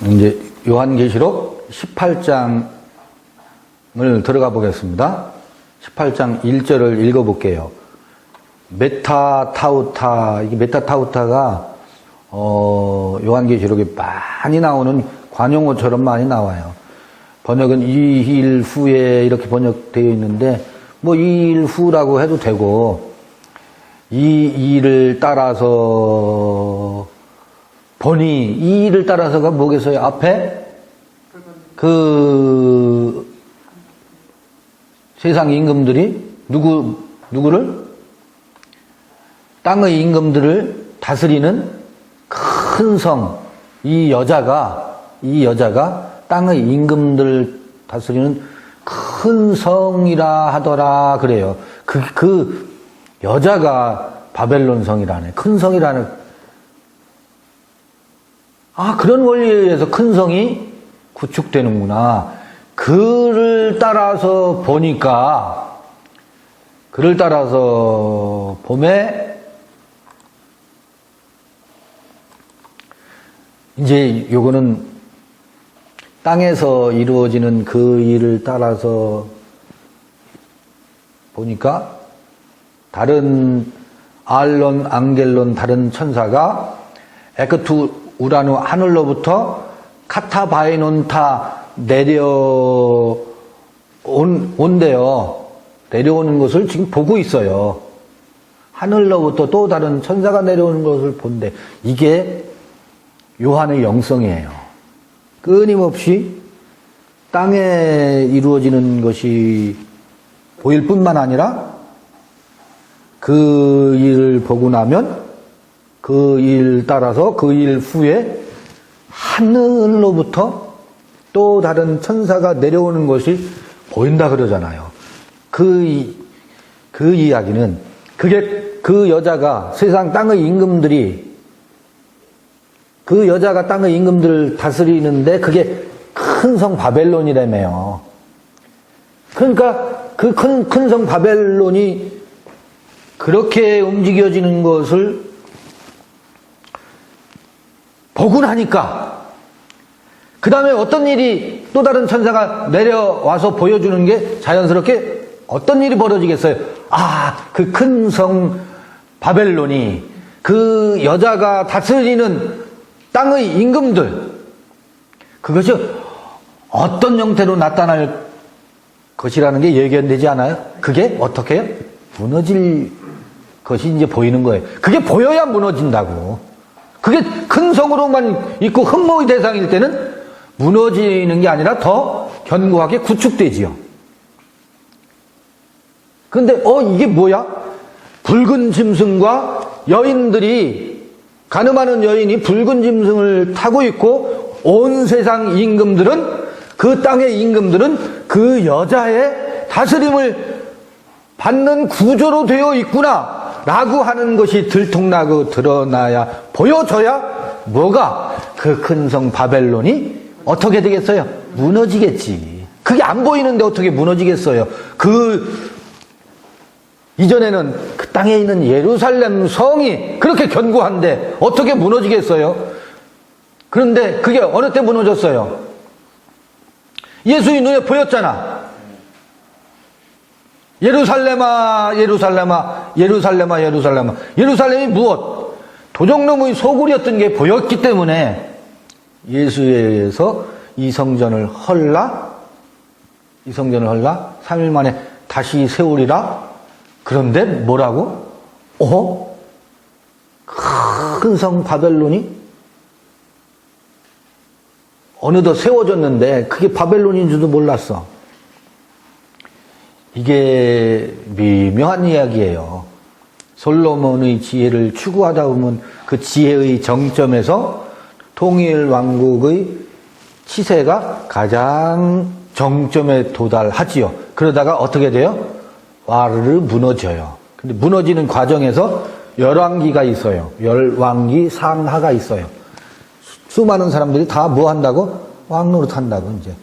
이제 요한계시록 18장을 들어가 보겠습니다. 18장 1절을 읽어볼게요. 메타타우타, 이게 메타타우타가 요한계시록에 많이 나오는 관용어처럼 많이 나와요. 번역은 2일 후에 이렇게 번역되어 있는데 뭐 2일 후라고 해도 되고, 이 일을 따라서 보니, 이 일을 따라서가 뭐겠어요? 앞에 그 세상 임금들이 누구를? 땅의 임금들을 다스리는 큰 성, 이 여자가 땅의 임금들 다스리는 큰 성이라 하더라 그래요. 그 여자가 바벨론 성이라네. 큰 성이라는. 그런 원리에 의해서 큰 성이 구축되는구나. 그를 따라서 보니까, 그를 따라서 봄에 이제 요거는 땅에서 이루어지는 그 일을 따라서 보니까 다른 알론, 앙겔론, 다른 천사가 에크투 우라누 하늘로부터 카타바이논타 온대요. 내려오는 것을 지금 보고 있어요. 하늘로부터 또 다른 천사가 내려오는 것을 본대. 이게 요한의 영성이에요. 끊임없이 땅에 이루어지는 것이 보일 뿐만 아니라 그 일을 보고 나면 그 일 따라서 그 일 후에 하늘로부터 또 다른 천사가 내려오는 것이 보인다 그러잖아요. 그 이야기는 그 여자가 세상 땅의 임금들이 그 여자가 땅의 임금들을 다스리는데 그게 큰 성 바벨론이라며요. 그러니까 그 큰 성 바벨론이 그렇게 움직여지는 것을 보고 나니까 그 다음에 어떤 일이 또 다른 천사가 내려와서 보여주는 게 자연스럽게 어떤 일이 벌어지겠어요? 그 큰 성 바벨론이 그 여자가 다스리는 땅의 임금들, 그것이 어떤 형태로 나타날 것이라는 게 예견되지 않아요? 그게 어떻게 해요? 무너질 것이 이제 보이는 거예요. 그게 보여야 무너진다고. 그게 큰 성으로만 있고 흠모의 대상일 때는 무너지는 게 아니라 더 견고하게 구축되지요. 그런데 이게 뭐야? 붉은 짐승과 여인들이, 가늠하는 여인이 붉은 짐승을 타고 있고, 온 세상 임금들은, 그 땅의 임금들은 그 여자의 다스림을 받는 구조로 되어 있구나 라고 하는 것이 들통나고 드러나야, 보여줘야 뭐가? 그 큰 성 바벨론이 어떻게 되겠어요? 무너지겠지. 그게 안 보이는데 어떻게 무너지겠어요? 이전에는 그 땅에 있는 예루살렘 성이 그렇게 견고한데 어떻게 무너지겠어요? 그런데 그게 어느 때 무너졌어요? 예수의 눈에 보였잖아. 예루살렘아, 예루살렘아, 예루살렘아, 예루살렘아. 예루살렘이 무엇? 도적놈의 소굴이었던 게 보였기 때문에 예수에 의해서 이 성전을 헐라? 3일 만에 다시 세우리라? 그런데 뭐라고? 큰 성 바벨론이 어느덧 세워졌는데 그게 바벨론인 줄도 몰랐어. 이게 미묘한 이야기예요. 솔로몬의 지혜를 추구하다 보면 그 지혜의 정점에서 통일 왕국의 치세가 가장 정점에 도달하지요. 그러다가 어떻게 돼요? 와르르 무너져요. 근데 무너지는 과정에서 열왕기가 있어요. 열왕기 상하가 있어요. 수많은 사람들이 다 뭐 한다고? 왕노릇 한다고, 이제.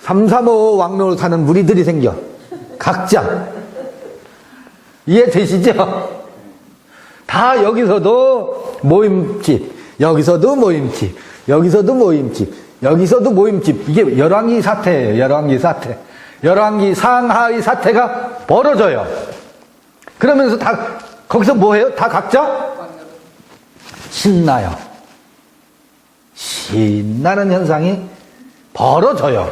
3, 3, 5 왕노릇 하는 무리들이 생겨. 각자. 이해되시죠? 다 여기서도 모임집, 여기서도 모임집, 여기서도 모임집, 여기서도 모임집. 이게 열왕기 사태예요. 열왕기 사태. 열왕기 상하의 사태가 벌어져요. 그러면서 다 거기서 뭐해요? 다 각자 신나요. 신나는 현상이 벌어져요.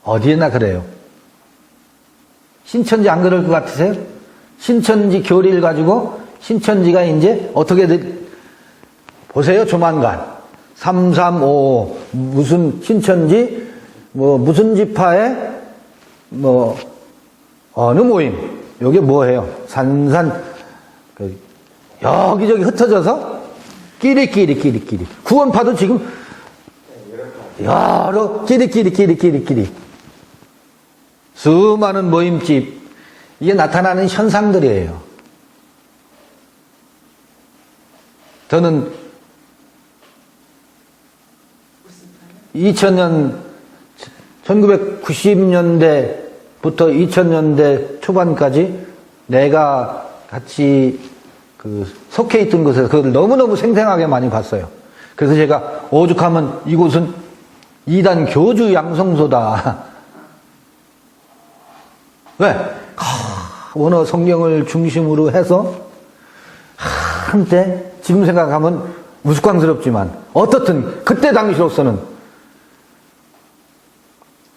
어디에나 그래요. 신천지 안 그럴 것 같으세요? 신천지 교리를 가지고 신천지가 이제 어떻게 보세요. 조만간 335 무슨 신천지 뭐 무슨 지파의 뭐 어느 모임 요게 뭐예요? 산산 여기저기 흩어져서 끼리끼리 구원파도 지금 여러 끼리끼리 수많은 모임집 이게 나타나는 현상들이에요. 저는 1990년대부터 2000년대 초반까지 내가 같이 속해 있던 곳에서 그걸 너무너무 생생하게 많이 봤어요. 그래서 제가 오죽하면 이곳은 이단 교주 양성소다. 왜? 원어 성경을 중심으로 해서 한때 지금 생각하면 우스꽝스럽지만 어떻든 그때 당시로서는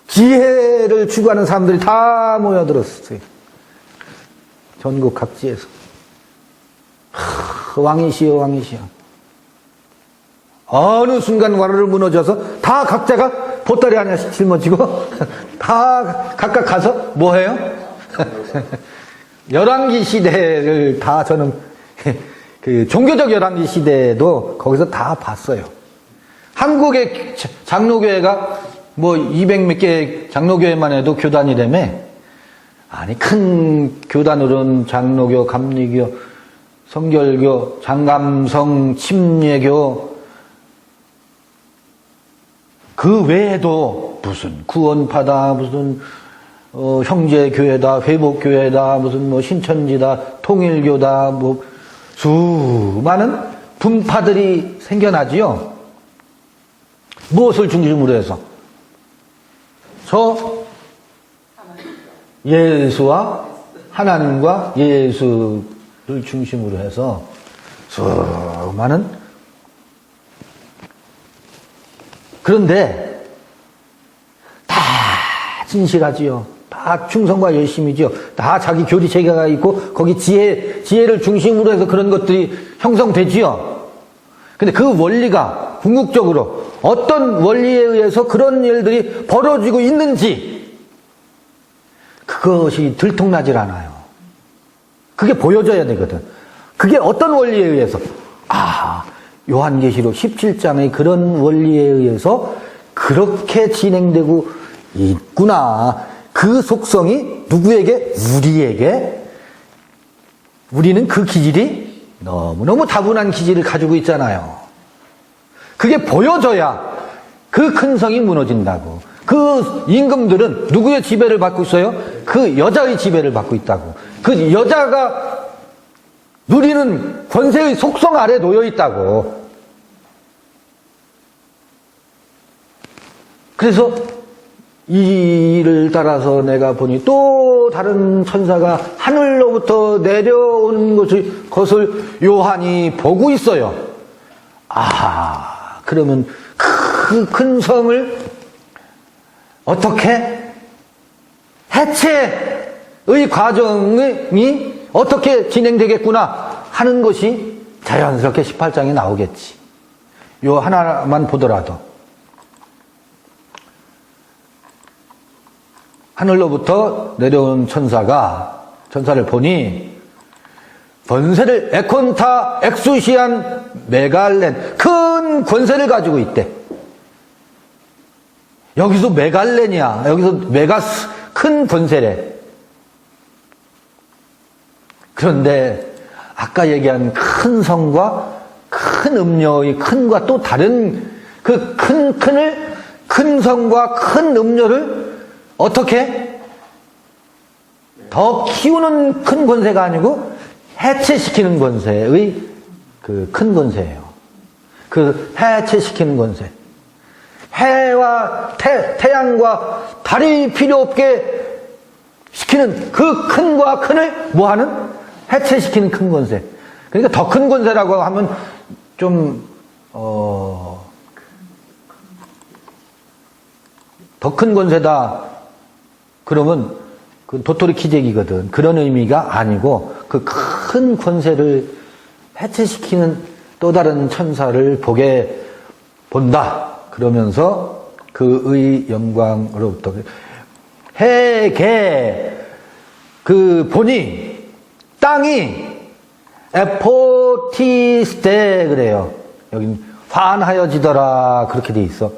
지혜를 추구하는 사람들이 다 모여들었어요. 전국 각지에서. 왕이시여 왕이시여. 어느 순간 와르르 무너져서 다 각자가 보따리 하나씩 짊어지고 다 각각 가서 뭐해요? 열왕기 시대를 다 저는 그 종교적 열왕기 시대도 거기서 다 봤어요. 한국의 장로교회가 뭐 200몇 개 장로교회만 해도 교단이라며. 아니 큰 교단으로는 장로교, 감리교, 성결교, 장감성, 침례교 그 외에도 무슨 구원파다, 무슨 형제교회다, 회복교회다, 무슨 뭐 신천지다, 통일교다, 뭐 수많은 분파들이 생겨나지요. 무엇을 중심으로 해서? 저 예수와 하나님과 예수를 중심으로 해서 수많은 그런데 다 진실하지요. 다 충성과 열심이지요. 다 자기 교리 체계가 있고 거기 지혜를 중심으로 해서 그런 것들이 형성되지요. 근데 그 원리가 궁극적으로 어떤 원리에 의해서 그런 일들이 벌어지고 있는지 그것이 들통나질 않아요. 그게 보여져야 되거든. 그게 어떤 원리에 의해서 요한계시록 17장의 그런 원리에 의해서 그렇게 진행되고 있구나. 그 속성이 누구에게? 우리에게. 우리는 그 기질이 너무너무 다분한 기질을 가지고 있잖아요. 그게 보여져야 그 큰 성이 무너진다고. 그 임금들은 누구의 지배를 받고 있어요? 그 여자의 지배를 받고 있다고. 그 여자가 누리는 권세의 속성 아래 놓여 있다고. 그래서 이 일을 따라서 내가 보니 또 다른 천사가 하늘로부터 내려오는 것을 요한이 보고 있어요. 그러면 그 큰 성을 어떻게 해체의 과정이 어떻게 진행되겠구나 하는 것이 자연스럽게 18장에 나오겠지. 요 하나만 보더라도 하늘로부터 내려온 천사를 보니 권세를 에콘타 엑수시안 메갈렌 큰 권세를 가지고 있대. 여기서 메갈렌이야. 여기서 메가스 큰 권세래. 그런데 아까 얘기한 큰 성과 큰 음료의 큰과 또 다른 그 큰 성과 큰 음료를 어떻게 더 키우는 큰 권세가 아니고 해체시키는 권세의 그 큰 권세예요. 그 해체시키는 권세. 해와 태양과 달이 필요 없게 시키는 그 큰과 큰을 뭐하는? 해체시키는 큰 권세. 그러니까 더 큰 권세라고 하면 좀 더 큰 권세다 그러면 그 도토리 키재기거든. 그런 의미가 아니고 그 큰 권세를 해체시키는 또 다른 천사를 보게 본다. 그러면서 그의 영광으로부터 해계 그 보니 땅이 에포티스테 그래요. 여기 환하여지더라 그렇게 돼 있어.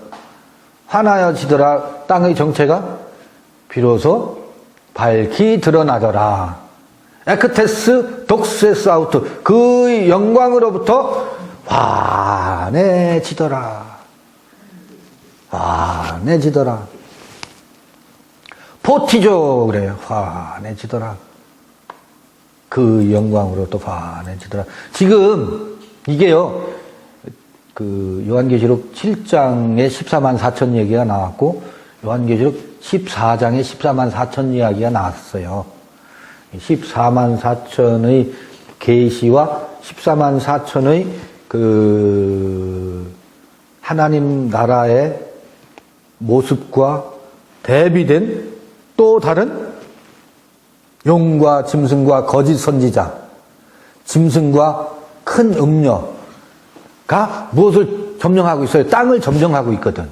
환하여지더라. 땅의 정체가 비로소 밝히 드러나더라. 에크테스 독세스 아우트 그의 영광으로부터 환해지더라. 환해지더라. 포티조 그래요. 환해지더라. 그 영광으로 또 환해지더라. 지금 이게요. 그 요한계시록 7장에 14만 4천 얘기가 나왔고 요한계시록 14장에 14만 4천 이야기가 나왔어요. 14만 4천의 계시와 14만 4천의 그 하나님 나라의 모습과 대비된 또 다른 용과 짐승과 거짓 선지자, 짐승과 큰 음녀가 무엇을 점령하고 있어요? 땅을 점령하고 있거든.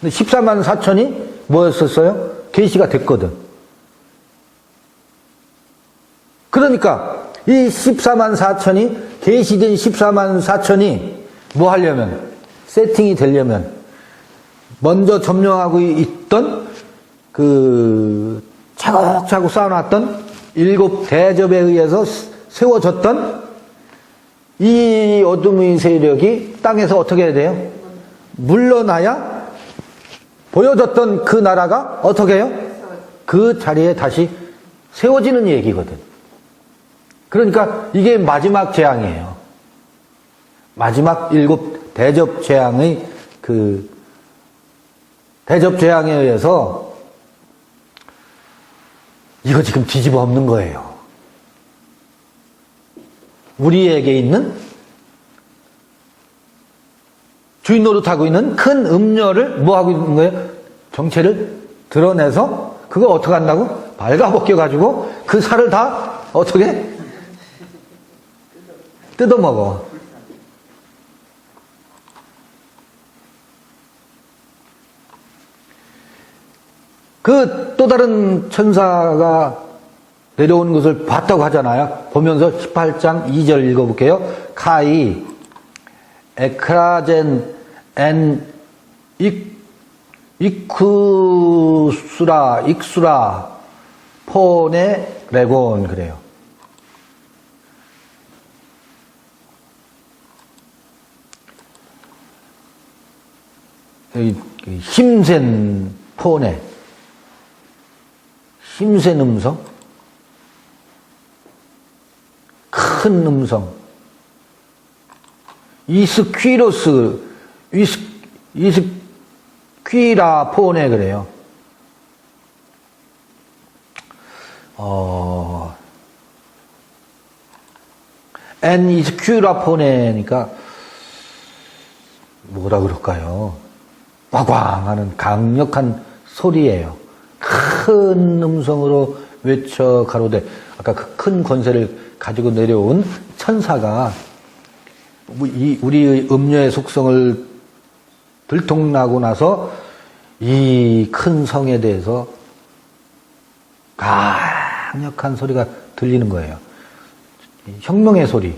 근데 14만 4천이 뭐였었어요? 계시가 됐거든. 그러니까 이 14만 4천이 계시된 14만 4천이 뭐 하려면 세팅이 되려면 먼저 점령하고 있던 그 차곡차곡 쌓아놨던 7 대접에 의해서 세워졌던 이 어둠의 세력이 땅에서 어떻게 해야 돼요? 물러나야 보여졌던 그 나라가 어떻게 해요? 그 자리에 다시 세워지는 얘기거든. 그러니까 이게 마지막 재앙이에요. 마지막 7 대접 재앙의 그 대접 재앙에 의해서 이거 지금 뒤집어 엎는 거예요. 우리에게 있는 주인 노릇하고 있는 큰 음녀를 뭐 하고 있는 거예요? 정체를 드러내서 그거 어떻게 한다고? 발가벗겨가지고 그 살을 다 어떻게? 뜯어먹어. 그 또 다른 천사가 내려오는 것을 봤다고 하잖아요. 보면서 18장 2절 읽어볼게요. 카이 에크라젠 엔 익수라 포네 레곤 그래요. 힘센 포네 힘센 음성, 큰 음성, 이스퀴로스, 이스퀴라 포네 그래요. 엔 이스퀴라 포네니까 뭐라 그럴까요? 꽝꽝 하는 강력한 소리예요. 큰 음성으로 외쳐 가로되 아까 그 큰 권세를 가지고 내려온 천사가 우리의 음녀의 속성을 들통나고 나서 이 큰 성에 대해서 강력한 소리가 들리는 거예요. 혁명의 소리.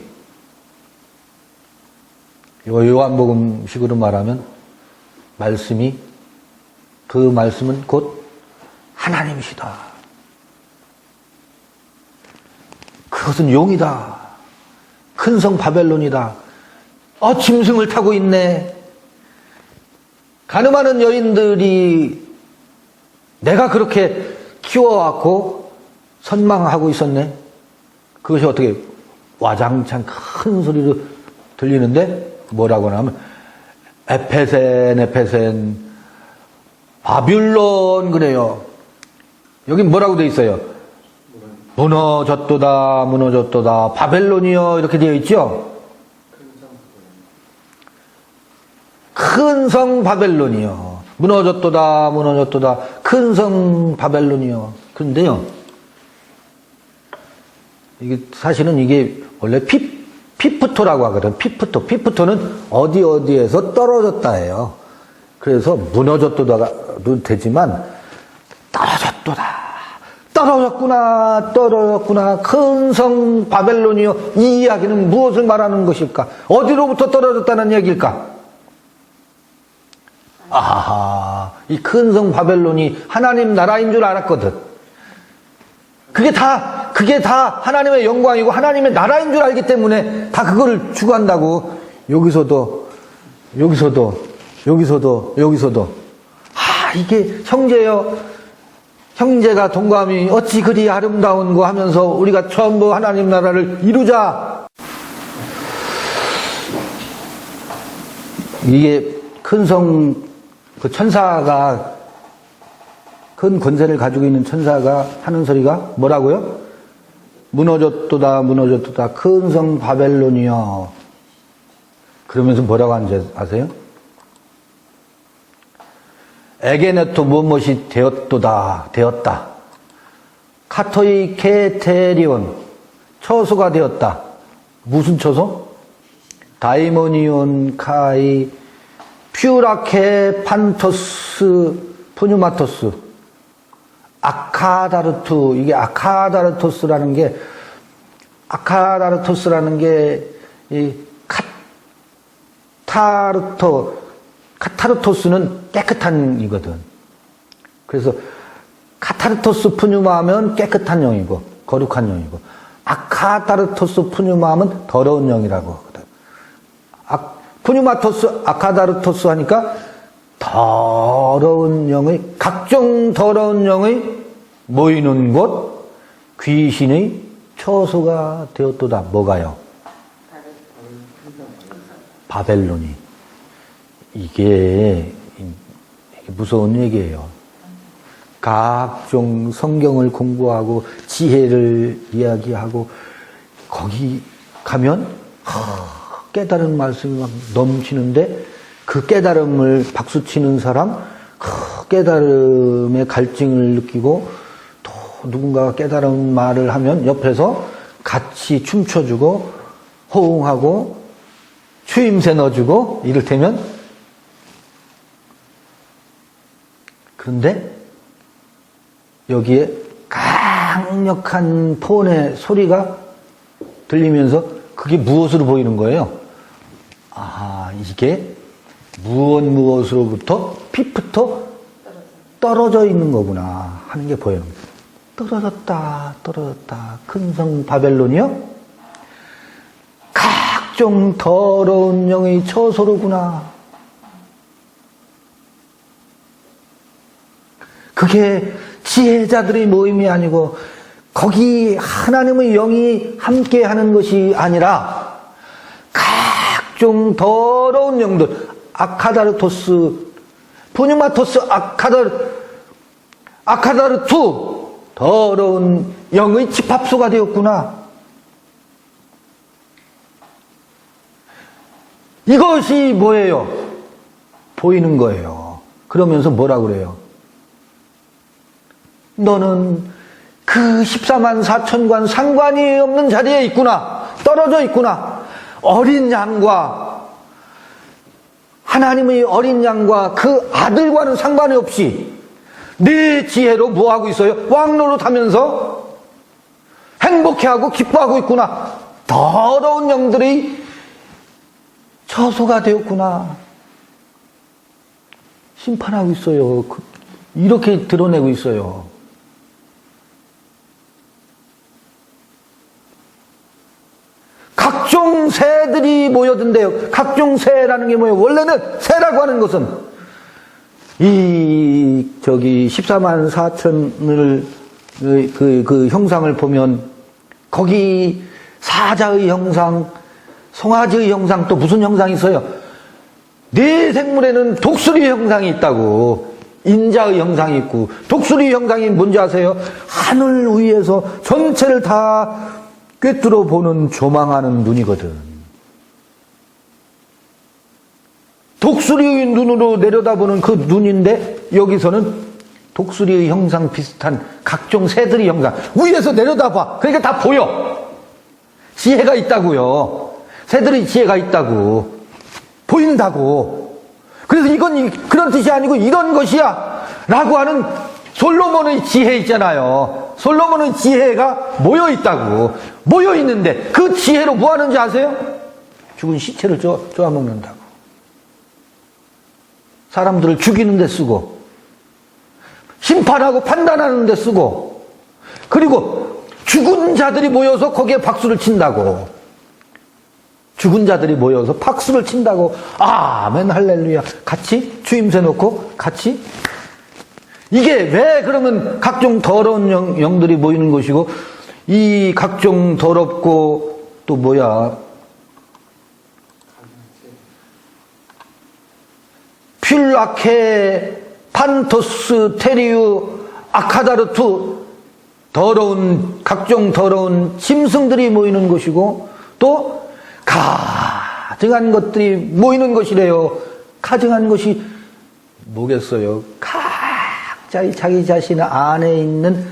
요한복음식으로 말하면 그 말씀은 곧 하나님이시다. 그것은 용이다. 큰 성 바벨론이다. 짐승을 타고 있네. 가늠하는 여인들이 내가 그렇게 키워왔고 선망하고 있었네. 그것이 어떻게 와장창 큰 소리로 들리는데 뭐라고 하면 에페센, 바빌론 그래요. 여기 뭐라고 돼 있어요? 무너졌도다, 바벨론이요. 이렇게 되어 있죠? 큰 성 바벨론이요. 무너졌도다, 큰 성 바벨론이요. 그런데요, 이게 사실은 이게 원래 피프토라고 하거든. 피프토는 어디에서 떨어졌다예요. 그래서 무너졌도다도 되지만 떨어졌구나. 큰 성 바벨론이요. 이 이야기는 무엇을 말하는 것일까? 어디로부터 떨어졌다는 얘기일까? 아하, 이 큰 성 바벨론이 하나님 나라인 줄 알았거든. 그게 다 하나님의 영광이고 하나님의 나라인 줄 알기 때문에 다 그거를 추구한다고. 여기서도. 이게 형제가 동감이 어찌 그리 아름다운고 하면서 우리가 전부 하나님 나라를 이루자. 이게 큰 성, 그 천사가, 큰 권세를 가지고 있는 천사가 하는 소리가 뭐라고요? 무너졌도다, 큰 성 바벨론이여. 그러면서 뭐라고 하는지 아세요? 에게네토 무엇이 되었다. 카토이 케테리온, 처소가 되었다. 무슨 처소? 다이모니온 카이 퓨라케 판토스 푸뉴마토스 아카다르투. 이게 아카다르토스라는 게 이 카타르토스는 깨끗한 이거든. 그래서 카타르토스 푸뉴마 하면 깨끗한 영이고 거룩한 영이고, 아카다르토스 푸뉴마 하면 더러운 영이라고 하거든. 푸뉴마토스 아카다르토스 하니까 더러운 영의, 각종 더러운 영의 모이는 곳, 귀신의 처소가 되었도다. 뭐가요? 바벨론이. 이게 무서운 얘기예요. 각종 성경을 공부하고 지혜를 이야기하고 거기 가면 깨달은 말씀이 막 넘치는데, 그 깨달음을 박수치는 사람, 그 깨달음의 갈증을 느끼고 또 누군가가 깨달은 말을 하면 옆에서 같이 춤춰주고 호응하고 추임새 넣어주고 이를테면. 그런데 여기에 강력한 폰의 소리가 들리면서 그게 무엇으로 보이는 거예요? 아, 이게 무엇으로부터 피부터 떨어져 있는 거구나 하는 게 보여요. 떨어졌다. 큰 성 바벨론이요? 각종 더러운 영의 처소로구나. 그게 지혜자들의 모임이 아니고 거기 하나님의 영이 함께 하는 것이 아니라 각종 더러운 영들, 아카다르토스, 푸뉴마토스 아카다르투, 더러운 영의 집합소가 되었구나. 이것이 뭐예요? 보이는 거예요. 그러면서 뭐라 그래요? 너는 그 14만 4천관 상관이 없는 자리에 있구나. 떨어져 있구나. 어린 양과, 하나님의 어린 양과 그 아들과는 상관이 없이 네 지혜로 뭐하고 있어요? 왕노릇하면서 행복해하고 기뻐하고 있구나. 더러운 영들이 처소가 되었구나. 심판하고 있어요. 이렇게 드러내고 있어요. 각종 새들이 모여든대요. 각종 새라는 게 뭐예요? 원래는 새라고 하는 것은 14만 4천을 그 형상을 보면 거기 사자의 형상, 송아지의 형상, 또 무슨 형상이 있어요? 네 생물에는 독수리 형상이 있다고. 인자의 형상이 있고, 독수리 형상이 뭔지 아세요? 하늘 위에서 전체를 다 꿰뚫어 보는 조망하는 눈이거든. 독수리의 눈으로 내려다보는 그 눈인데, 여기서는 독수리의 형상 비슷한 각종 새들의 형상. 위에서 내려다봐. 그러니까 다 보여. 지혜가 있다고요. 새들의 지혜가 있다고. 보인다고. 그래서 이건 그런 뜻이 아니고 이런 것이야 라고 하는 솔로몬의 지혜 있잖아요. 솔로몬의 지혜가 모여있다고. 모여있는데 그 지혜로 뭐 하는지 아세요? 죽은 시체를 쪼아먹는다고. 사람들을 죽이는 데 쓰고, 심판하고 판단하는 데 쓰고, 그리고 죽은 자들이 모여서 거기에 박수를 친다고. 죽은 자들이 모여서 박수를 친다고. 아멘 할렐루야. 같이 주임새 놓고 같이. 이게 왜 그러면 각종 더러운 영들이 모이는 것이고, 이 각종 더럽고 또 뭐야, 퓰라케, 판토스, 테리우, 아카다르투, 각종 더러운 짐승들이 모이는 것이고, 또 가증한 것들이 모이는 것이래요. 가증한 것이 뭐겠어요? 각자의 자기 자신 안에 있는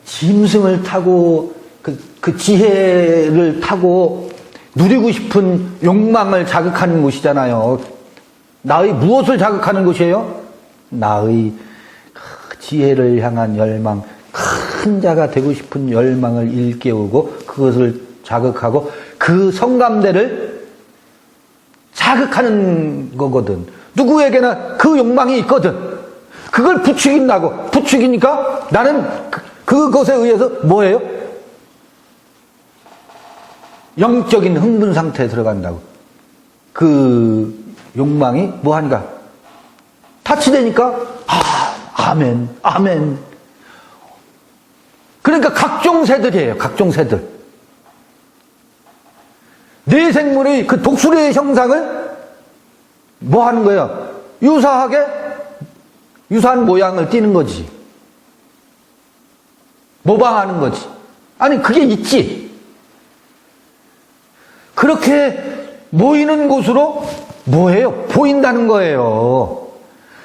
짐승을 타고 그 지혜를 타고 누리고 싶은 욕망을 자극하는 것이잖아요. 나의 무엇을 자극하는 것이에요? 나의 지혜를 향한 열망, 큰 자가 되고 싶은 열망을 일깨우고 그것을 자극하고 그 성감대를 자극하는 거거든. 누구에게나 그 욕망이 있거든. 그걸 부추긴다고. 부추기니까 나는 그것에 의해서 뭐예요? 영적인 흥분 상태에 들어간다고. 그 욕망이 뭐하니까? 타치되니까 아멘, 아멘. 그러니까 각종 새들이에요. 각종 새들. 네 생물의 그 독수리의 형상을 뭐 하는 거예요? 유사한 모양을 띠는 거지. 모방하는 거지. 아니, 그게 있지. 그렇게 모이는 곳으로 뭐예요? 보인다는 거예요.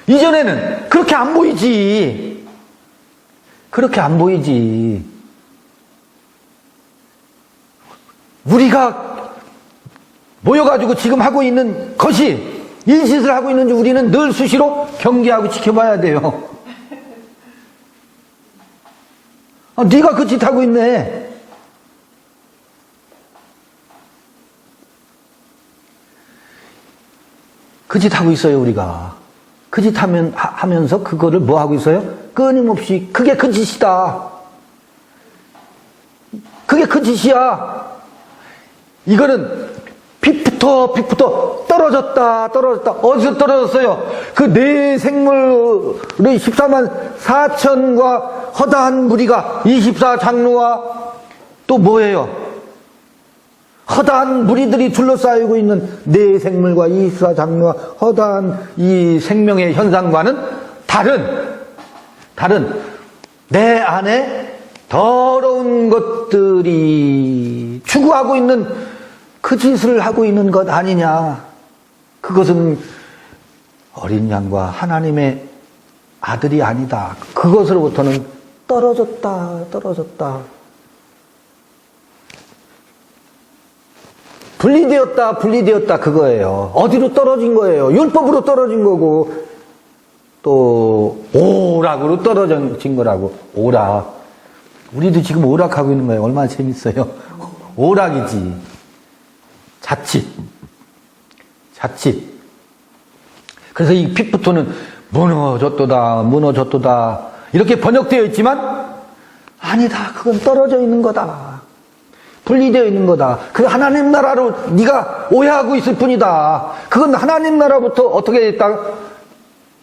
이전에는 그렇게 안 보이지. 그렇게 안 보이지. 우리가 모여가지고 지금 하고 있는 것이 이 짓을 하고 있는지 우리는 늘 수시로 경계하고 지켜봐야 돼요. 네가 그 짓 하고 있네. 그 짓 하고 있어요, 우리가. 그 짓 하면서 그거를 뭐 하고 있어요? 끊임없이 그게 그 짓이다. 그게 그 짓이야. 이거는 빛부터 떨어졌다. 어디서 떨어졌어요? 그 네 생물의 14만 4천과 허다한 무리가 24장로와 또 뭐예요? 허다한 무리들이 둘러싸이고 있는 네 생물과 24장로와 허다한 이 생명의 현상과는 다른 내 안에 더러운 것들이 추구하고 있는 그 짓을 하고 있는 것 아니냐. 그것은 어린 양과 하나님의 아들이 아니다. 그것으로부터는 떨어졌다. 분리되었다 그거예요. 어디로 떨어진 거예요? 율법으로 떨어진 거고 또 오락으로 떨어진 거라고. 오락. 우리도 지금 오락하고 있는 거예요. 얼마나 재밌어요. 오락이지. 자칫. 그래서 이 빛부터는 무너졌도다 이렇게 번역되어 있지만 아니다. 그건 떨어져 있는 거다. 분리되어 있는 거다. 그 하나님 나라로 네가 오해하고 있을 뿐이다. 그건 하나님 나라부터 어떻게 됐다?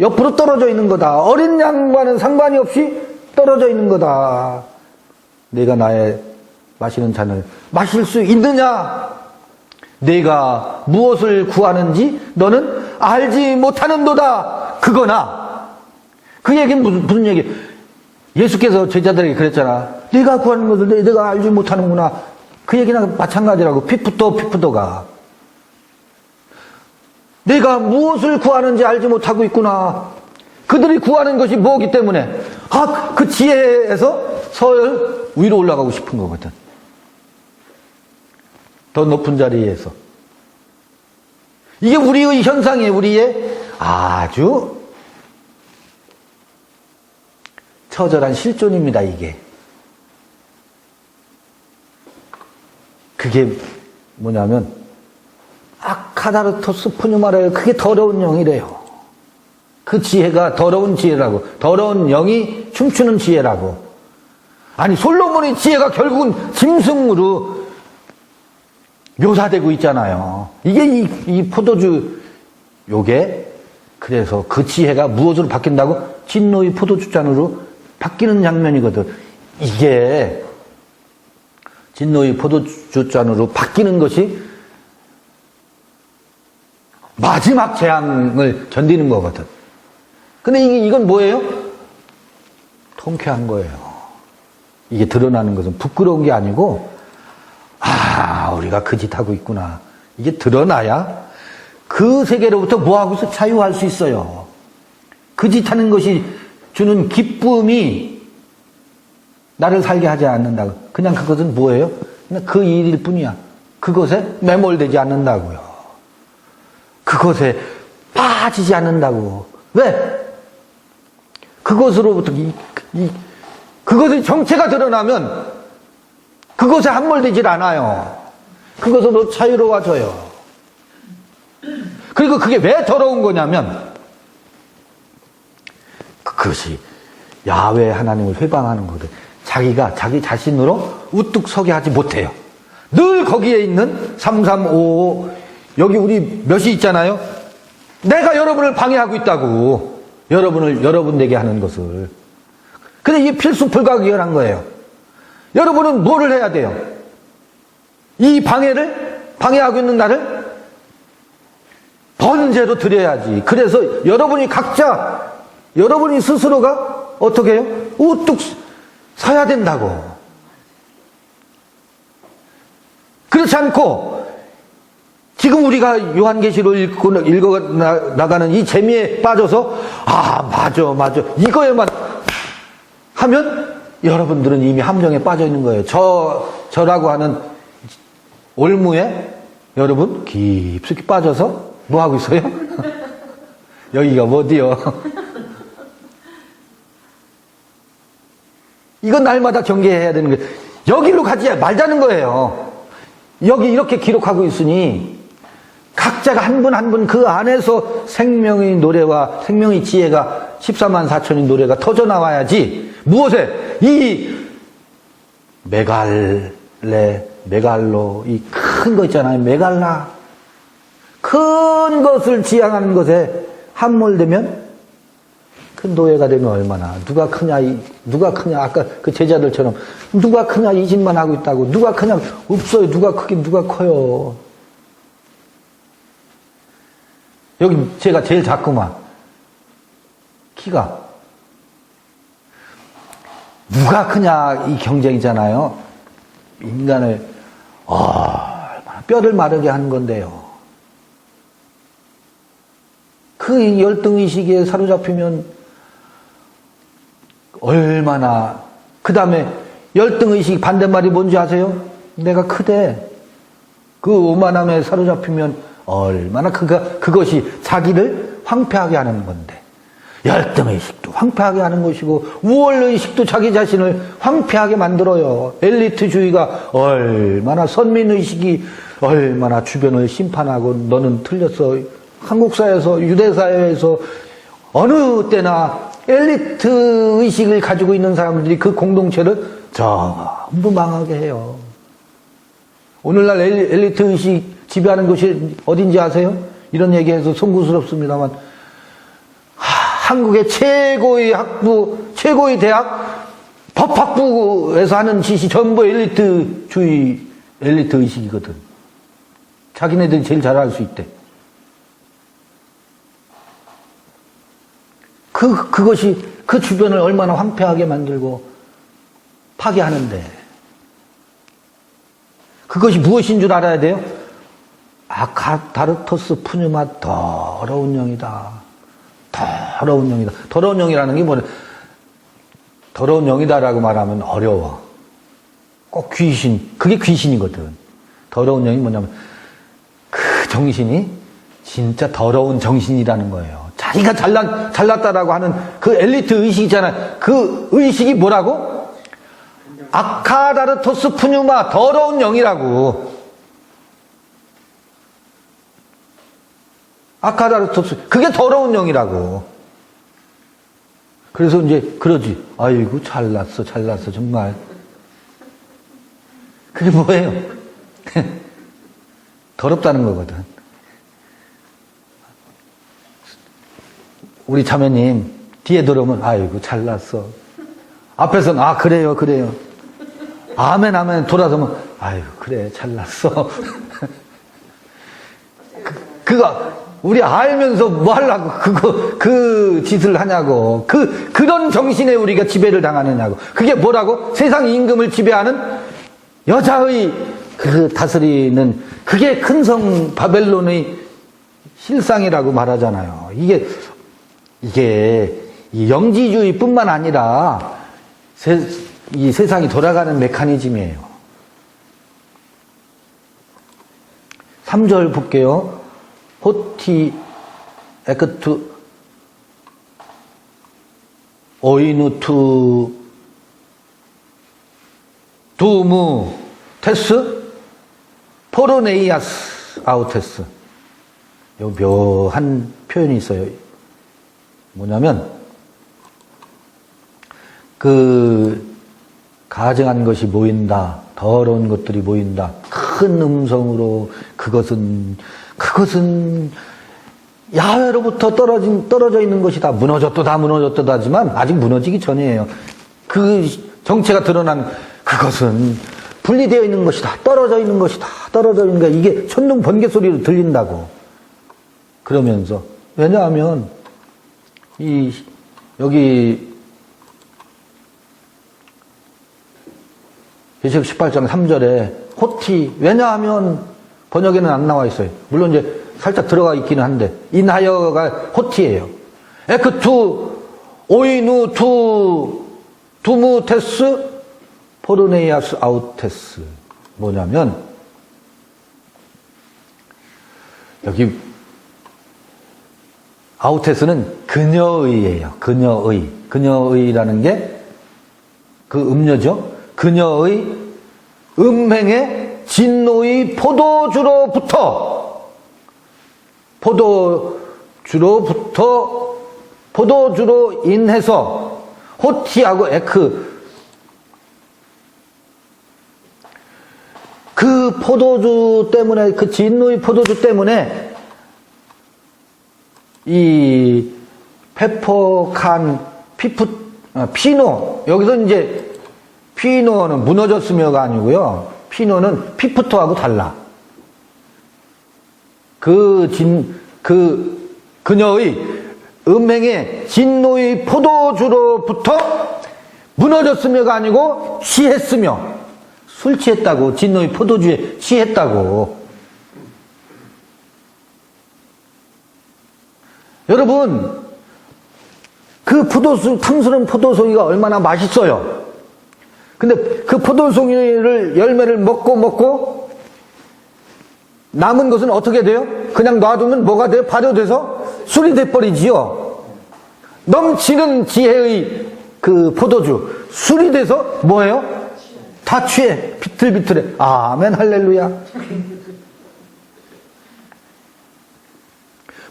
옆으로 떨어져 있는 거다. 어린 양과는 상관이 없이 떨어져 있는 거다. 내가 나의 마시는 잔을 마실 수 있느냐? 내가 무엇을 구하는지 너는 알지 못하는도다. 그거나. 그 얘기는 무슨 얘기? 예수께서 제자들에게 그랬잖아. 네가 구하는 것을 내가 알지 못하는구나. 그 얘기나 마찬가지라고. 피프도가. 내가 무엇을 구하는지 알지 못하고 있구나. 그들이 구하는 것이 뭐기 때문에 그 지혜에서 서열 위로 올라가고 싶은 거거든. 더 높은 자리에서. 이게 우리의 현상이에요. 우리의 아주 처절한 실존입니다. 이게. 그게 뭐냐면 아카다르토스 푸뉴마라요. 그게 더러운 영이래요. 그 지혜가 더러운 지혜라고. 더러운 영이 춤추는 지혜라고. 아니 솔로몬의 지혜가 결국은 짐승으로 묘사되고 있잖아요. 이게 이 포도주 요게 그래서 그 지혜가 무엇으로 바뀐다고? 진노의 포도주 잔으로 바뀌는 장면이거든. 이게 진노의 포도주 잔으로 바뀌는 것이 마지막 재앙을 견디는 거거든. 근데 이건 뭐예요? 통쾌한 거예요. 이게 드러나는 것은 부끄러운 게 아니고 우리가 그 짓 하고 있구나. 이게 드러나야 그 세계로부터 뭐하고서 자유할 수 있어요. 그 짓 하는 것이 주는 기쁨이 나를 살게 하지 않는다고. 그냥 그것은 뭐예요? 그냥 그 일일 뿐이야. 그것에 매몰되지 않는다고요. 그것에 빠지지 않는다고. 왜? 그것으로부터 그것의 정체가 드러나면 그것에 함몰되질 않아요. 그것으로 자유로워져요. 그리고 그게 왜 더러운 거냐면 그것이 야훼 하나님을 회방하는 거거든. 자기가 자기 자신으로 우뚝 서게 하지 못해요. 늘 거기에 있는 3355 여기 우리 몇이 있잖아요. 내가 여러분을 방해하고 있다고. 여러분 되게 하는 것을. 근데 이게 필수 불가결한 거예요. 여러분은 뭐를 해야 돼요? 이 방해하고 있는 나를 번제로 드려야지. 그래서 여러분이 스스로가 어떻게 해요? 우뚝 서야 된다고. 그렇지 않고 지금 우리가 요한계시로 읽어 나가는 이 재미에 빠져서 맞아 이거에만 하면 여러분들은 이미 함정에 빠져 있는 거예요. 저라고 하는 올무에 여러분 깊숙이 빠져서 뭐 하고 있어요? 여기가 어디요? 이건 날마다 경계해야 되는 거예요. 여기로 가지 말자는 거예요. 여기 이렇게 기록하고 있으니 각자가 한 분 한 분 그 안에서 생명의 노래와 생명의 지혜가 14만 4천의 노래가 터져 나와야지. 무엇에? 이 메갈로 이 큰 거 있잖아요. 메갈라 큰 것을 지향하는 것에 함몰되면 그 노예가 되면 얼마나 누가 크냐 아까 그 제자들처럼 누가 크냐 이 짓만 하고 있다고. 누가 크냐 없어요. 누가 크긴 누가 커요. 여기 제가 제일 작구만. 키가. 누가 크냐 이 경쟁이잖아요. 인간을 얼마나 뼈를 마르게 하는 건데요. 그 열등의식에 사로잡히면 얼마나. 그 다음에 열등의식 반대말이 뭔지 아세요? 내가 크대. 그 오만함에 사로잡히면 얼마나 그것이 자기를 황폐하게 하는 건데. 열등의식도 황폐하게 하는 것이고 우월의식도 자기 자신을 황폐하게 만들어요. 엘리트주의가 얼마나 선민의식이 얼마나 주변을 심판하고 너는 틀렸어. 한국사회에서 유대사회에서 어느 때나 엘리트의식을 가지고 있는 사람들이 그 공동체를 전부 망하게 해요. 오늘날 엘리트의식 지배하는 것이 어딘지 아세요? 이런 얘기해서 송구스럽습니다만 한국의 최고의 학부, 최고의 대학 법학부에서 하는 짓이 전부 엘리트주의, 엘리트 의식이거든. 자기네들이 제일 잘할 수 있대. 그것이 그 주변을 얼마나 황폐하게 만들고 파괴하는데. 그것이 무엇인 줄 알아야 돼요? 아카다르토스 푸뉴마 더러운 영이다. 더러운 영이다. 더러운 영이라는 게 뭐냐? 더러운 영이다라고 말하면 어려워. 꼭 귀신, 그게 귀신이거든. 더러운 영이 뭐냐면 그 정신이 진짜 더러운 정신이라는 거예요. 자기가 잘났다라고 하는 그 엘리트 의식이잖아요. 그 의식이 뭐라고? 아카다르토스 푸뉴마 더러운 영이라고. 아카다르토스, 그게 더러운 영이라고. 그래서 이제 그러지. 아이고 잘났어 정말. 그게 뭐예요? 더럽다는 거거든. 우리 자매님 뒤에 들어오면 아이고 잘났어. 앞에서는 아 그래요. 아멘 돌아서면 아이고 그래 잘났어. 그거 우리 알면서 뭐 하려고 그 짓을 하냐고. 그런 정신에 우리가 지배를 당하느냐고. 그게 뭐라고? 세상 임금을 지배하는 여자의 그 다스리는, 그게 큰성 바벨론의 실상이라고 말하잖아요. 이게 이 영지주의뿐만 아니라 이 세상이 돌아가는 메커니즘이에요. 3절 볼게요. 호티 에크투 오이누투 두무 테스 포르네이아스 아우테스. 요 묘한 표현이 있어요. 뭐냐면 가증한 것이 모인다, 더러운 것들이 모인다, 큰 음성으로 그것은 야훼로부터 떨어져 있는 것이다. 무너졌다 하지만 아직 무너지기 전이에요. 그 정체가 드러난 그것은 분리되어 있는 것이다. 떨어져 있는 것이다. 이게 천둥 번개 소리로 들린다고. 그러면서, 왜냐하면 여기 계시록 18장 3절에 호티, 왜냐하면 번역에는 안 나와 있어요. 물론 이제 살짝 들어가 있기는 한데, 인하여가 호티예요. 에크투 오이누 투 두무테스 포르네이아스 아우테스. 뭐냐면 여기 아우테스는 그녀의예요. 그녀의라는 게 그 음녀죠. 그녀의 음행의 진노의 포도주로 인해서 호티하고 에크, 그 포도주 때문에, 그 진노의 포도주 때문에 이 페퍼칸 피노, 여기서 이제 피노는 무너졌으며가 아니고요. 피노는 피프토하고 달라. 그녀의 음행의 진노의 포도주로부터 무너졌으며가 아니고 취했으며, 술 취했다고, 진노의 포도주에 취했다고. 여러분, 그 탐스러운 포도송이가 얼마나 맛있어요. 근데 그 포도송이를 열매를 먹고 남은 것은 어떻게 돼요? 그냥 놔두면 뭐가 돼요? 발효돼서 술이 돼버리지요. 넘치는 지혜의 그 포도주, 술이 돼서 뭐예요? 다 취해. 비틀비틀해. 아멘 할렐루야.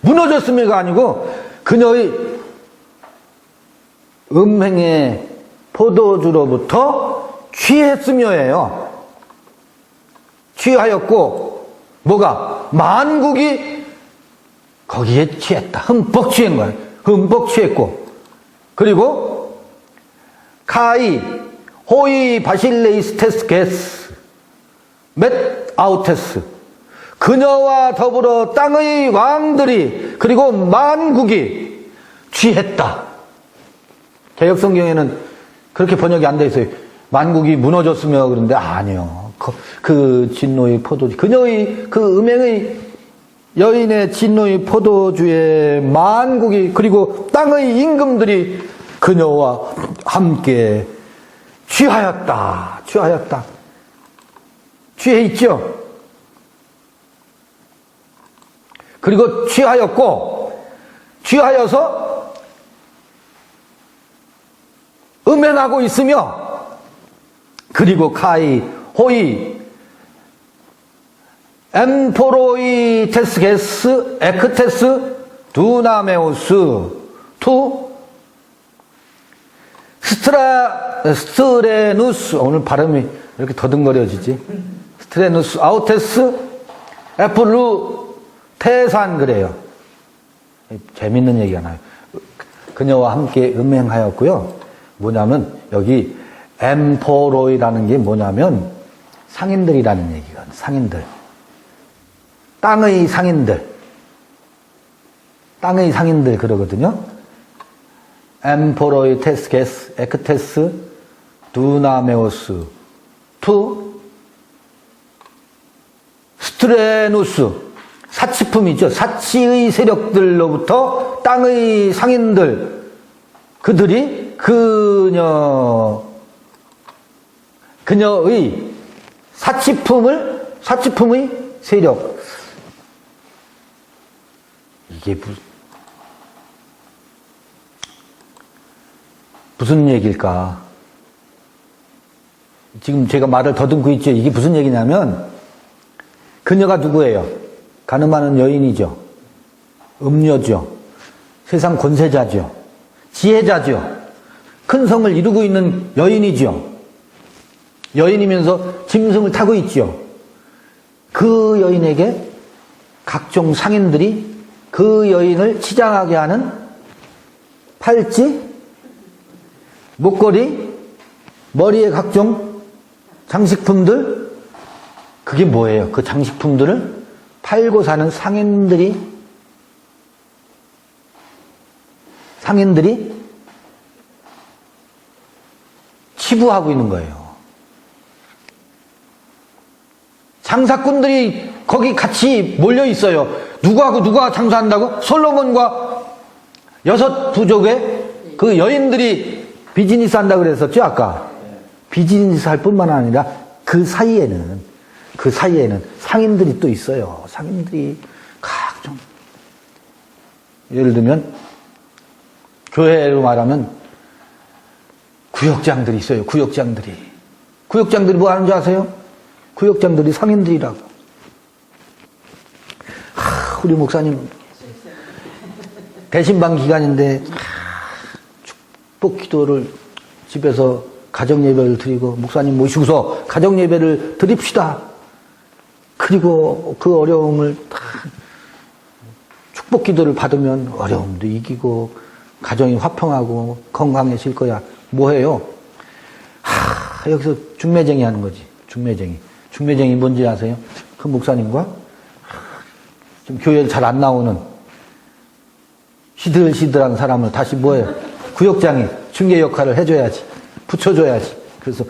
무너졌음이가 아니고 그녀의 음행의 포도주로부터 취했으며예요. 취하였고, 뭐가? 만국이 거기에 취했다. 흠뻑 취한 거예요. 흠뻑 취했고, 그리고 카이 호이 바실레이스테스 게스 맷 아우테스. 그녀와 더불어 땅의 왕들이 그리고 만국이 취했다. 개역성경에는 그렇게 번역이 안 돼 있어요. 만국이 무너졌으며 그런데 아니요. 그 진노의 포도주, 그녀의 그 음행의 여인의 진노의 포도주에 만국이 그리고 땅의 임금들이 그녀와 함께 취하였다. 취하였다. 취해 있죠. 그리고 취하여서 음행하고 있으며, 그리고 카이 호이 엠포로이 테스게스 에크테스 두나메오스 투 스트레누스, 오늘 발음이 이렇게 더듬거려지지, 스트레누스 아우테스 에플루 태산. 그래요. 재밌는 얘기가 나요. 그녀와 함께 음행하였고요. 뭐냐면 여기 엠포로이라는 게 뭐냐면 상인들이라는 얘기거든요. 상인들. 땅의 상인들 그러거든요. 엠포로이 테스게스 에크테스 두나메오스 투 스트레누스. 사치품이죠. 사치의 세력들로부터 땅의 상인들, 그들이 그녀의 사치품의 세력. 이게 무슨 얘기일까? 지금 제가 말을 더듬고 있죠. 이게 무슨 얘기냐면, 그녀가 누구예요? 가늠하는 여인이죠. 음녀죠. 세상 권세자죠. 지혜자죠. 큰 성을 이루고 있는 여인이죠. 여인이면서 짐승을 타고 있죠. 그 여인에게 각종 상인들이 그 여인을 치장하게 하는 팔찌, 목걸이, 머리에 각종 장식품들, 그게 뭐예요? 그 장식품들을 팔고 사는 상인들이 치부하고 있는 거예요. 장사꾼들이 거기 같이 몰려 있어요. 누구하고 누가 장사한다고? 솔로몬과 6 부족의 그 여인들이 비즈니스 한다고 그랬었죠, 아까. 비즈니스 할 뿐만 아니라 그 사이에는 상인들이 또 있어요. 상인들이 각종. 예를 들면, 교회로 말하면 구역장들이 있어요. 구역장들이 뭐 하는 줄 아세요? 구역장들이 상인들이라고. 우리 목사님 대신방 기간인데 축복 기도를 집에서 가정 예배를 드리고 목사님 모시고서 가정 예배를 드립시다. 그리고 그 어려움을 다 축복 기도를 받으면 어려움도 이기고 가정이 화평하고 건강해질 거야. 뭐해요? 여기서 중매쟁이 하는 거지. 중매쟁이 뭔지 아세요? 그 목사님과 지금 교회를 잘 안 나오는 시들시들한 사람을 다시 뭐해요? 구역장이 중개 역할을 해줘야지. 붙여줘야지. 그래서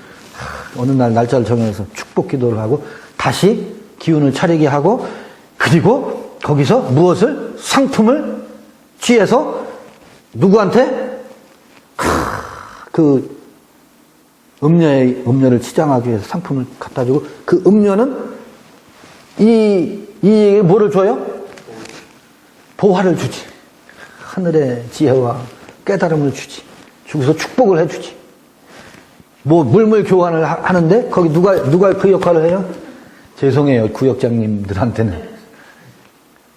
어느 날 날짜를 정해서 축복 기도를 하고 다시 기운을 차리게 하고, 그리고 거기서 무엇을? 상품을 취해서 누구한테? 그 음녀를 치장하기 위해서 상품을 갖다 주고, 그 음녀는 이 뭐를 줘요? 보화를 주지. 하늘의 지혜와 깨달음을 주지. 주고서 축복을 해주지. 뭐 물물 교환을 하는데 거기 누가 그 역할을 해요? 죄송해요, 구역장님들한테는.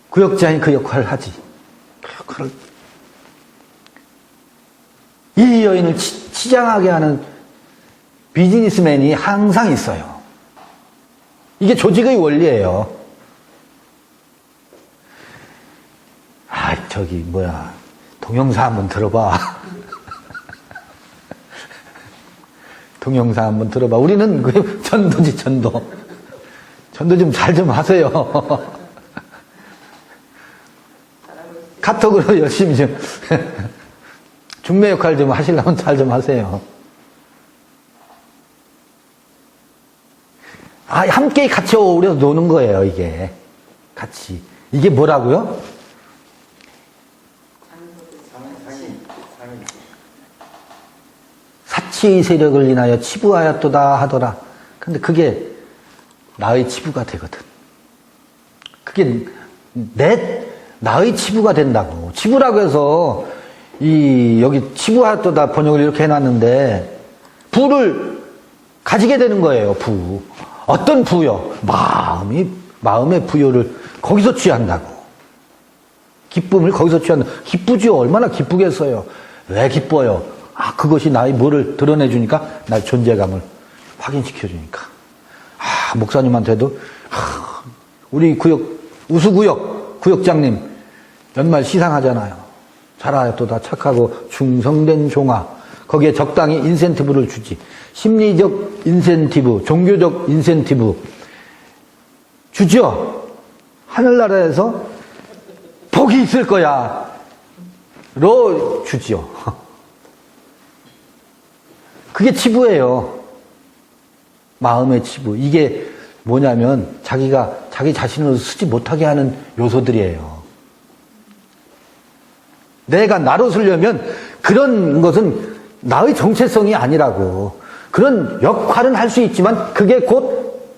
구역장이 그 역할을 하지. 그 역할을. 이 여인을 치장하게 하는 비즈니스맨이 항상 있어요. 이게 조직의 원리예요. 동영사 한번 들어봐. 동영상 한번 들어봐. 우리는 그 전도지, 전도. 전도 좀 잘 좀 하세요. 카톡으로 열심히 좀 중매 역할 좀 하시려면 잘 좀 하세요. 아, 함께 같이 어울려서 노는 거예요, 이게. 같이. 이게 뭐라고요? 사치의 세력을 인하여 치부하였도다 하더라. 근데 그게 나의 치부가 되거든. 그게 나의 치부가 된다고. 치부라고 해서, 여기 치부하였도다 번역을 이렇게 해놨는데, 부를 가지게 되는 거예요, 부. 어떤 부요? 마음의 부여를 거기서 취한다고. 기쁨을 거기서 취한다. 기쁘죠? 얼마나 기쁘겠어요? 왜 기뻐요? 아, 그것이 나의 뭐를 드러내주니까, 나의 존재감을 확인시켜주니까. 아, 목사님한테도, 우리 구역장님, 연말 시상하잖아요. 잘하였도다 착하고 충성된 종아. 거기에 적당히 인센티브를 주지. 심리적 인센티브, 종교적 인센티브 주죠. 하늘나라에서 복이 있을 거야. 로 주지요. 그게 치부예요. 마음의 치부. 이게 뭐냐면 자기가 자기 자신을 쓰지 못하게 하는 요소들이에요. 내가 나로 쓰려면 그런 것은 나의 정체성이 아니라고. 그런 역할은 할 수 있지만 그게 곧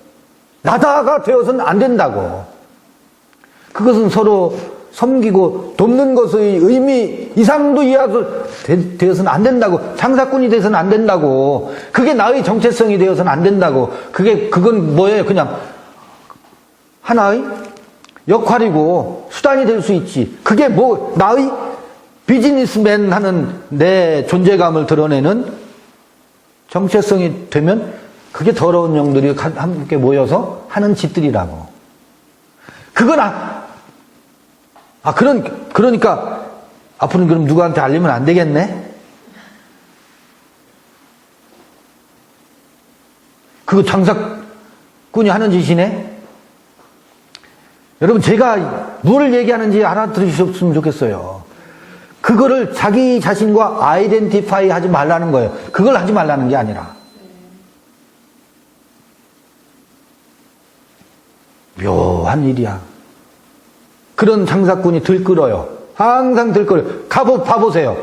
나다가 되어서는 안 된다고. 그것은 서로 섬기고 돕는 것의 의미 이상도 이해하고 되어서는 안 된다고. 장사꾼이 되어서는 안 된다고. 그게 나의 정체성이 되어서는 안 된다고. 그건 뭐예요? 그냥 하나의 역할이고 수단이 될 수 있지. 그게 뭐 나의 비즈니스맨 하는 내 존재감을 드러내는 정체성이 되면 그게 더러운 영들이 함께 모여서 하는 짓들이라고. 그건 그러니까 앞으로는 그럼 누구한테 알리면 안 되겠네? 그거 장사꾼이 하는 짓이네? 여러분, 제가 뭘 얘기하는지 알아들으셨으면 좋겠어요. 그거를 자기 자신과 아이덴티파이 하지 말라는 거예요. 그걸 하지 말라는 게 아니라. 묘한 일이야. 그런 장사꾼이 들끓어요. 항상 들끓어요. 봐보세요.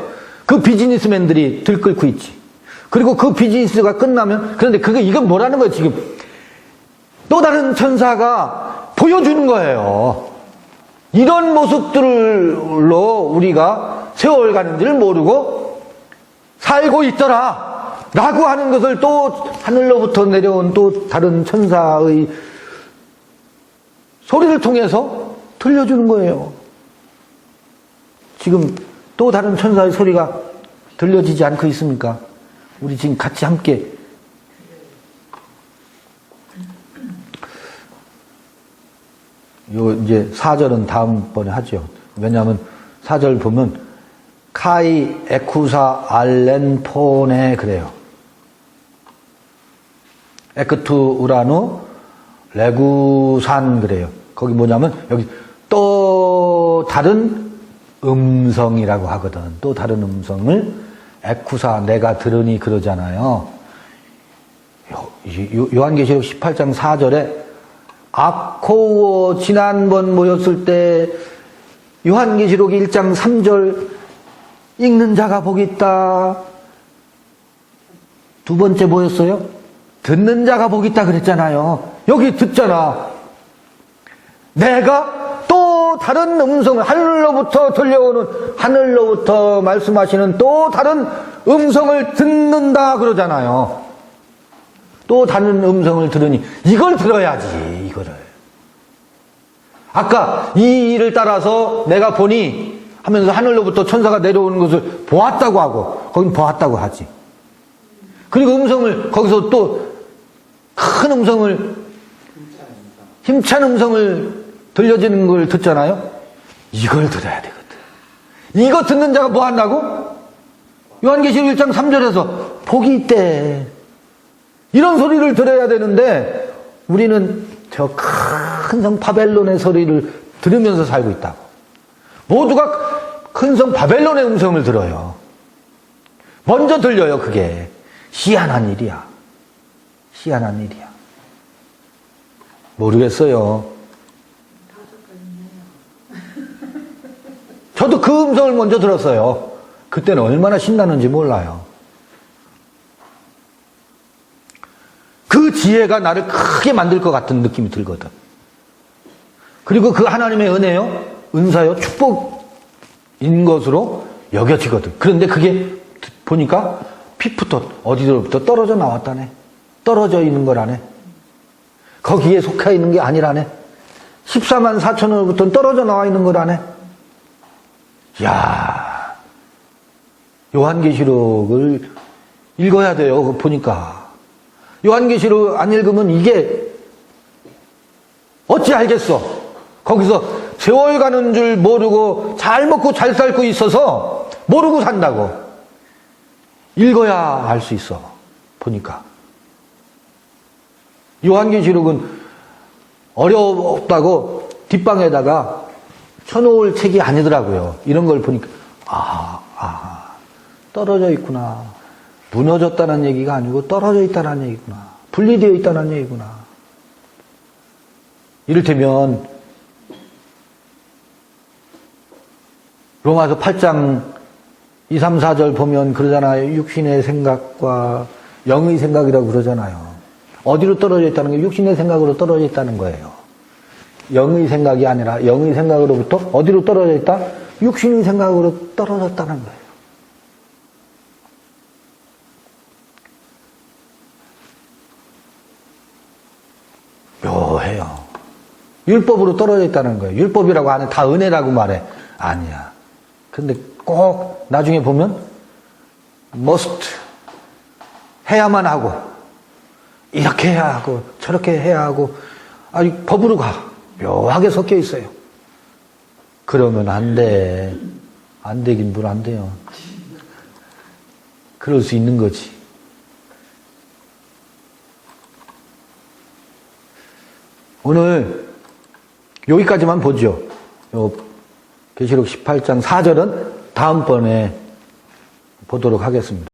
그 비즈니스맨들이 들끓고 있지. 그리고 그 비즈니스가 끝나면, 그런데 이건 뭐라는 거예요, 지금? 또 다른 천사가 보여주는 거예요. 이런 모습들로 우리가 세월 가는 줄 모르고 살고 있더라 라고 하는 것을 또 하늘로부터 내려온 또 다른 천사의 소리를 통해서 들려주는 거예요. 지금 또 다른 천사의 소리가 들려지지 않고 있습니까? 우리 지금 같이 함께 이제 4절은 다음번에 하죠. 왜냐하면 4절 보면 카이 에쿠사 알렌 폰에 그래요. 에크투 우라누 레구산 그래요. 거기 뭐냐면 여기 또 다른 음성이라고 하거든. 또 다른 음성을 에쿠사 내가 들으니 그러잖아요. 요한계시록 18장 4절에 아코우어 지난번 모였을 때 요한계시록 1장 3절 읽는 자가 복이 있다. 두 번째 뭐였어요? 듣는 자가 복이 있다 그랬잖아요. 여기 듣잖아. 내가 또 다른 음성을 하늘로부터 들려오는 하늘로부터 말씀하시는 또 다른 음성을 듣는다 그러잖아요. 또 다른 음성을 들으니 이걸 들어야지. 이거를. 아까 이 일을 따라서 내가 보니 하면서 하늘로부터 천사가 내려오는 것을 보았다고 하고 거긴 보았다고 하지. 그리고 음성을 거기서 또 큰 음성을 힘찬 음성을 들려지는 걸 듣잖아요. 이걸 들어야 되거든. 이거 듣는 자가 뭐 한다고? 요한계시록 1장 3절에서 복이 있대. 이런 소리를 들어야 되는데 우리는 저 큰 성 바벨론의 소리를 들으면서 살고 있다고. 모두가 큰 성 바벨론의 음성을 들어요. 먼저 들려요. 그게 희한한 일이야. 희한한 일이야. 모르겠어요. 저도 그 음성을 먼저 들었어요. 그때는 얼마나 신나는지 몰라요. 그 지혜가 나를 크게 만들 것 같은 느낌이 들거든. 그리고 그 하나님의 은혜요, 은사요, 축복인 것으로 여겨지거든. 그런데 그게 보니까 피부터 어디로부터 떨어져 나왔다네. 떨어져 있는 거라네. 거기에 속해 있는 게 아니라네. 14만 4천원으로부터 떨어져 나와 있는 거라네. 이야, 요한계시록을 읽어야 돼요. 보니까. 요한계시록 안 읽으면 이게 어찌 알겠어. 거기서 세월 가는 줄 모르고 잘 먹고 잘 살고 있어서 모르고 산다고. 읽어야 알 수 있어. 보니까. 요한계시록은 어렵다고 뒷방에다가 쳐놓을 책이 아니더라고요. 이런 걸 보니까 떨어져 있구나. 무너졌다는 얘기가 아니고 떨어져 있다는 얘기구나. 분리되어 있다는 얘기구나. 이를테면 로마서 8장 2, 3, 4절 보면 그러잖아요. 육신의 생각과 영의 생각이라고 그러잖아요. 어디로 떨어져 있다는 게 육신의 생각으로 떨어져 있다는 거예요. 영의 생각이 아니라 영의 생각으로부터 어디로 떨어져 있다? 육신의 생각으로 떨어졌다는 거예요. 묘해요. 율법으로 떨어져 있다는 거예요. 율법이라고 안 해. 다 은혜라고 말해. 아니야. 근데 꼭 나중에 보면 must 해야만 하고 이렇게 해야 하고 저렇게 해야 하고 아주 법으로 가. 묘하게 섞여 있어요. 그러면 안 돼. 안 되긴 뭘 안 돼요. 그럴 수 있는 거지. 오늘 여기까지만 보죠. 계시록 18장 4절은 다음번에 보도록 하겠습니다.